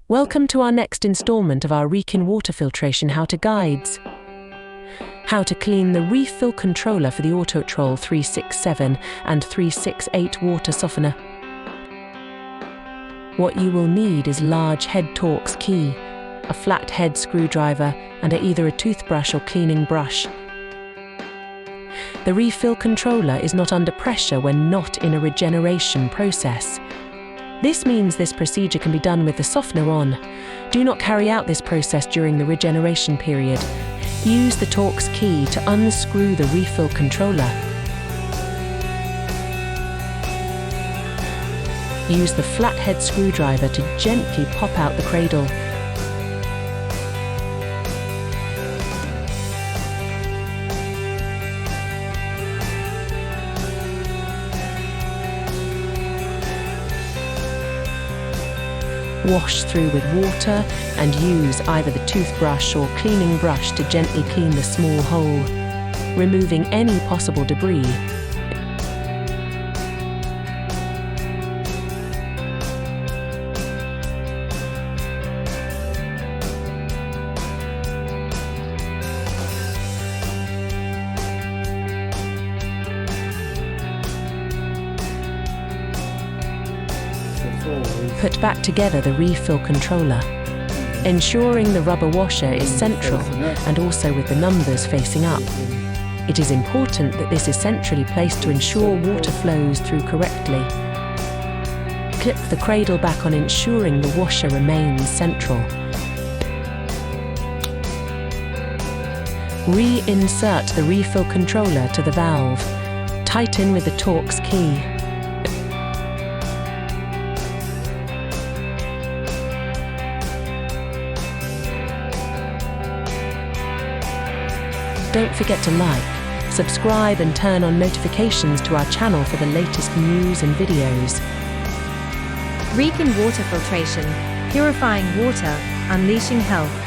Welcome to our next installment of our Wrekin water filtration how-to guides. How to clean the refill controller for the Autotrol 367 and 368 water softener. What you will need is large head torx key, a flat head screwdriver, and either a toothbrush or cleaning brush. The refill controller is not under pressure when not in a regeneration process. This means this procedure can be done with the softener on. Do not carry out this process during the regeneration period. Use the torx key to unscrew the refill controller. Use the flathead screwdriver to gently pop out the cradle. Wash through with water and use either the toothbrush or cleaning brush to gently clean the small hole, removing any possible debris. Put back together the refill controller, ensuring the rubber washer is central and also with the numbers facing up. It is important that this is centrally placed to ensure water flows through correctly. Clip the cradle back on, ensuring the washer remains central. Reinsert the refill controller to the valve. Tighten with the torx key. Don't forget to like, subscribe and turn on notifications to our channel for the latest news and videos. Wrekin water filtration, purifying water, unleashing health.